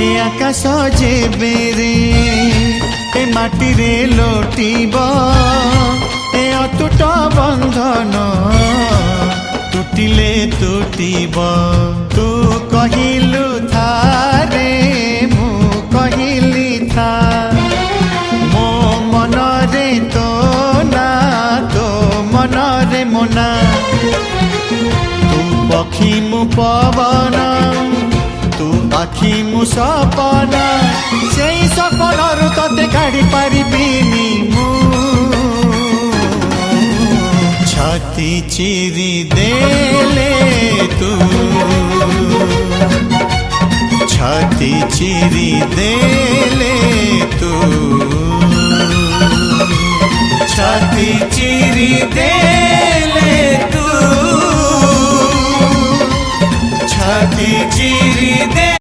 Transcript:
ए आकाश जेबेरे ए माटी रे लोटिब ए अटूट बंधन टूटिले टूटिब तू कहिलु था रे मु कहिली था मो मन रे तो ना तो मन रे मोना तू पक्षी मु पवन तू आखि मु सपना से सपन तते काढ़ी पारिबिनी मु छाती चिरी देले तू छाती चिरी देले तू छाती चिरी देले तू छाती चिरी दे